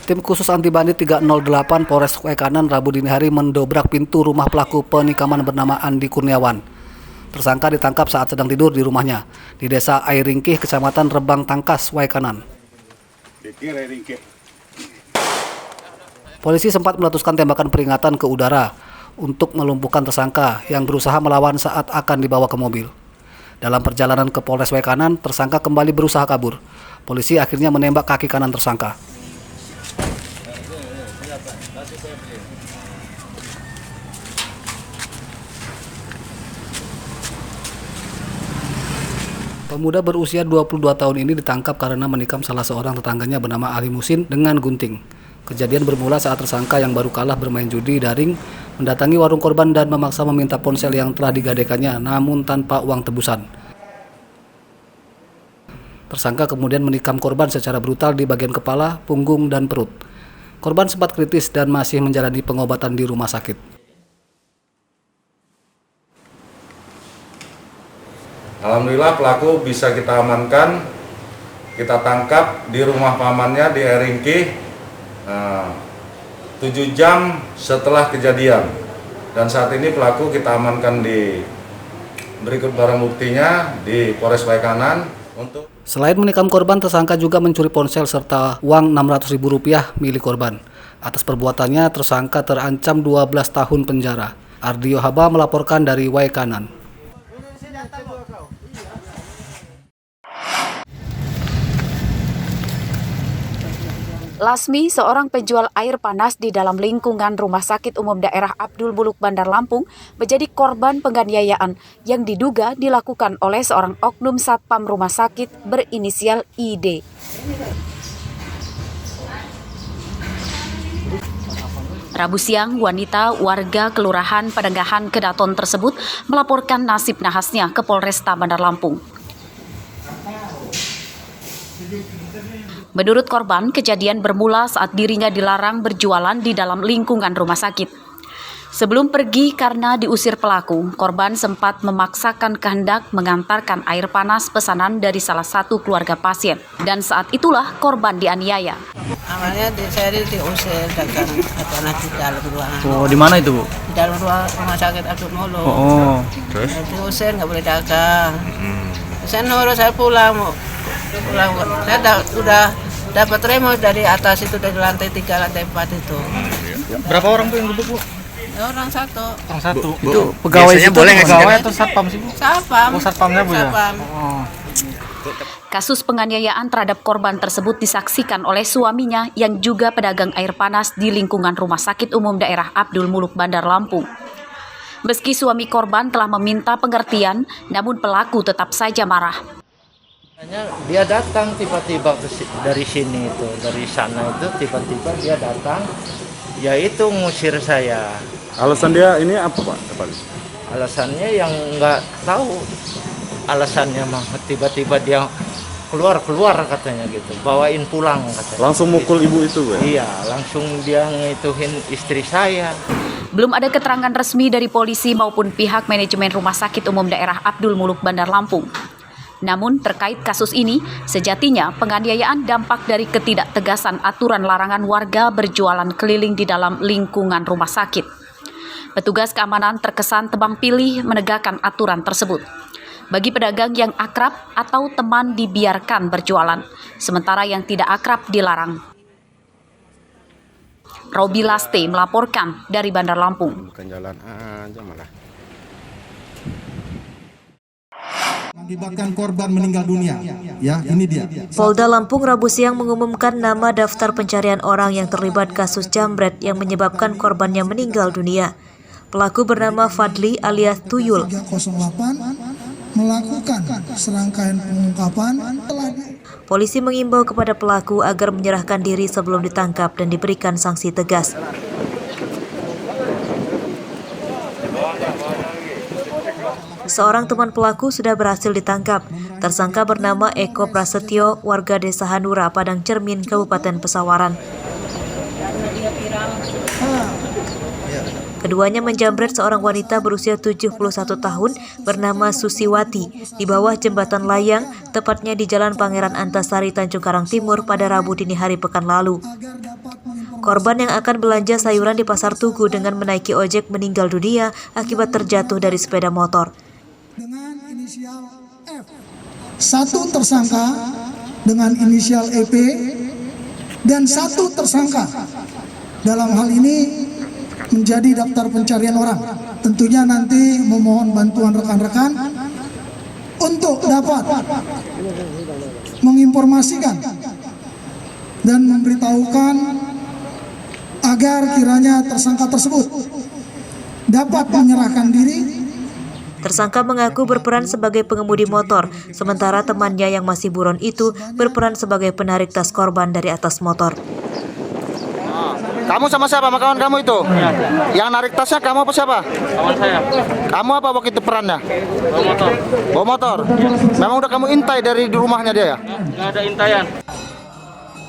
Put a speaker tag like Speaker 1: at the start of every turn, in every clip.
Speaker 1: Tim khusus anti bandit 308 Polres Waikanan Rabu dini hari mendobrak pintu rumah pelaku penikaman bernama Andi Kurniawan. Tersangka ditangkap saat sedang tidur di rumahnya di Desa Airingkih, Kecamatan Rebang Tangkas, Waikanan. Polisi sempat meletuskan tembakan peringatan ke udara untuk melumpuhkan tersangka yang berusaha melawan saat akan dibawa ke mobil. Dalam perjalanan ke Polres Waikanan, tersangka kembali berusaha kabur. Polisi akhirnya menembak kaki kanan tersangka. Pemuda berusia 22 tahun ini ditangkap karena menikam salah seorang tetangganya bernama Ali Musin dengan gunting. Kejadian bermula saat tersangka yang baru kalah bermain judi daring mendatangi warung korban dan memaksa meminta ponsel yang telah digadaikannya namun tanpa uang tebusan. Tersangka kemudian menikam korban secara brutal di bagian kepala, punggung, dan perut. Korban sempat kritis dan masih menjalani pengobatan di rumah sakit.
Speaker 2: Alhamdulillah pelaku bisa kita amankan, kita tangkap di rumah pamannya di Airingkih 7 jam setelah kejadian. Dan saat ini pelaku kita amankan di berikut barang buktinya di Polres Waikanan. Selain menikam korban, tersangka juga mencuri ponsel serta uang Rp600.000 milik korban. Atas perbuatannya, tersangka terancam 12 tahun penjara. Ardio Haba melaporkan dari Waikanan.
Speaker 3: Lasmi, seorang penjual air panas di dalam lingkungan Rumah Sakit Umum Daerah Abdul Muluk Bandar Lampung, menjadi korban penganiayaan yang diduga dilakukan oleh seorang oknum satpam rumah sakit berinisial ID. Rabu siang, wanita warga Kelurahan Pedengahan Kedaton tersebut melaporkan nasib nahasnya ke Polresta Bandar Lampung. Menurut korban, kejadian bermula saat dirinya dilarang berjualan di dalam lingkungan rumah sakit. Sebelum pergi karena diusir pelaku, korban sempat memaksakan kehendak mengantarkan air panas pesanan dari salah satu keluarga pasien. Dan saat itulah korban dianiaya.
Speaker 4: Awalnya saya diusir dagang panas di dalam ruangan.
Speaker 5: Oh, di mana itu, Bu?
Speaker 4: Di dalam rumah sakit Abdul Muluk.
Speaker 5: Oh, terus?
Speaker 4: Diusir, nggak boleh dagang. Saya nurut, saya pulang, Bu. Saya udah dapat remote dari atas itu, dari lantai 3, lantai 4 itu.
Speaker 5: Berapa orang tuh yang duduk, Bu?
Speaker 4: Orang satu.
Speaker 5: Orang satu.
Speaker 1: Bu, itu pegawai
Speaker 5: boleh nggak pegawai atau satpam sih, Bu?
Speaker 4: Satpam.
Speaker 5: Oh, satpamnya, Bu, ya?
Speaker 4: Satpam.
Speaker 5: Oh.
Speaker 3: Kasus penganiayaan terhadap korban tersebut disaksikan oleh suaminya yang juga pedagang air panas di lingkungan Rumah Sakit Umum Daerah Abdul Muluk Bandar Lampung. Meski suami korban telah meminta pengertian, namun pelaku tetap saja marah.
Speaker 6: Dia datang tiba-tiba dari sini itu, dari sana itu tiba-tiba dia datang, yaitu ngusir saya.
Speaker 2: Alasan dia ini apa, Pak?
Speaker 6: Alasannya yang nggak tahu alasannya mah, tiba-tiba dia keluar katanya gitu, bawain pulang katanya.
Speaker 2: Langsung mukul ibu itu, Bu?
Speaker 6: Iya, langsung dia ngituhin istri saya.
Speaker 3: Belum ada keterangan resmi dari polisi maupun pihak manajemen Rumah Sakit Umum Daerah Abdul Muluk Bandar Lampung. Namun terkait kasus ini, sejatinya penganiayaan dampak dari ketidaktegasan aturan larangan warga berjualan keliling di dalam lingkungan rumah sakit. Petugas keamanan terkesan tebang pilih menegakkan aturan tersebut. Bagi pedagang yang akrab atau teman dibiarkan berjualan, sementara yang tidak akrab dilarang. Robi Laste melaporkan dari Bandar Lampung.
Speaker 2: Bukan jalan aja malah.
Speaker 7: Mengakibatkan korban meninggal dunia. Ya, ini dia.
Speaker 8: Polda Lampung Rabu siang mengumumkan nama daftar pencarian orang yang terlibat kasus jambret yang menyebabkan korbannya meninggal dunia. Pelaku bernama Fadli alias Tuyul.
Speaker 7: 308 melakukan serangkaian pengungkapan.
Speaker 8: Polisi mengimbau kepada pelaku agar menyerahkan diri sebelum ditangkap dan diberikan sanksi tegas. Seorang teman pelaku sudah berhasil ditangkap. Tersangka bernama Eko Prasetyo, warga Desa Hanura, Padang Cermin, Kabupaten Pesawaran. Keduanya menjamret seorang wanita berusia 71 tahun bernama Susiwati di bawah jembatan layang, tepatnya di Jalan Pangeran Antasari, Tanjung Karang Timur pada Rabu dini hari pekan lalu. Korban yang akan belanja sayuran di Pasar Tugu dengan menaiki ojek meninggal dunia akibat terjatuh dari sepeda motor.
Speaker 9: Dengan inisial F. Satu tersangka dengan inisial EP dan satu tersangka dalam hal ini menjadi daftar pencarian orang. Tentunya nanti memohon bantuan rekan-rekan untuk dapat menginformasikan dan memberitahukan agar kiranya tersangka tersebut dapat menyerahkan diri.
Speaker 8: Tersangka mengaku berperan sebagai pengemudi motor, sementara temannya yang masih buron itu berperan sebagai penarik tas korban dari atas motor.
Speaker 5: Kamu sama siapa? Sama kawan kamu itu? Ya. Yang narik tasnya kamu apa siapa?
Speaker 10: Kawan saya.
Speaker 5: Kamu apa waktu itu perannya?
Speaker 10: Bawa motor.
Speaker 5: Bawa motor? Memang udah kamu intai dari di rumahnya dia ya?
Speaker 10: Nggak ada intayan.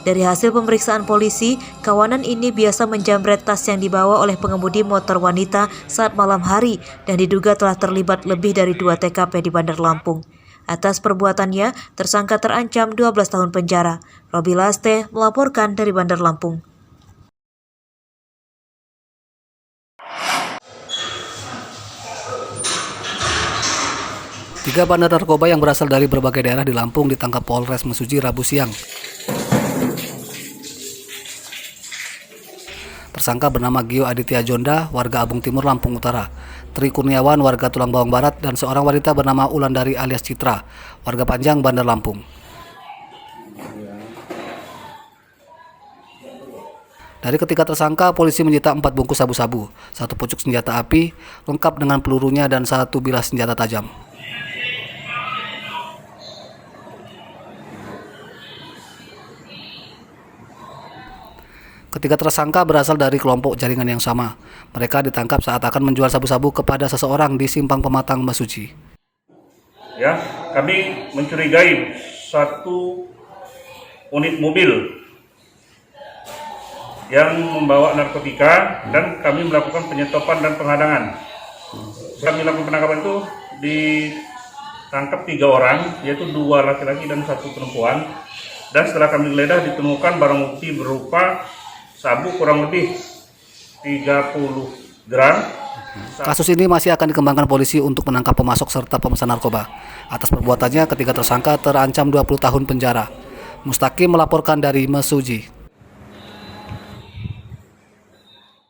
Speaker 8: Dari hasil pemeriksaan polisi, kawanan ini biasa menjamret tas yang dibawa oleh pengemudi motor wanita saat malam hari dan diduga telah terlibat lebih dari 2 TKP di Bandar Lampung. Atas perbuatannya, tersangka terancam 12 tahun penjara. Robi Laste melaporkan dari Bandar Lampung.
Speaker 1: Tiga bandar narkoba yang berasal dari berbagai daerah di Lampung ditangkap Polres Mesuji Rabu siang. Tersangka bernama Gio Aditya Jonda, warga Abung Timur, Lampung Utara, Tri Kurniawan, warga Tulang Bawang Barat, dan seorang wanita bernama Ulandari alias Citra, warga Panjang, Bandar Lampung. Dari ketiga tersangka, polisi menyita 4 bungkus sabu-sabu, 1 pucuk senjata api, lengkap dengan pelurunya dan 1 bilah senjata tajam. Ketiga tersangka berasal dari kelompok jaringan yang sama. Mereka ditangkap saat akan menjual sabu-sabu kepada seseorang di Simpang Pematang, Mesuji.
Speaker 11: Ya, kami mencurigai 1 unit mobil yang membawa narkotika dan kami melakukan penyetopan dan penghadangan. Kami lakukan penangkapan itu ditangkap 3 orang, yaitu 2 laki-laki dan 1 perempuan. Dan setelah kami geledah ditemukan barang bukti berupa sabu kurang lebih 30 gram.
Speaker 1: Kasus ini masih akan dikembangkan polisi untuk menangkap pemasok serta pemesan narkoba. Atas perbuatannya, ketiga tersangka terancam 20 tahun penjara. Mustaqim melaporkan dari Mesuji.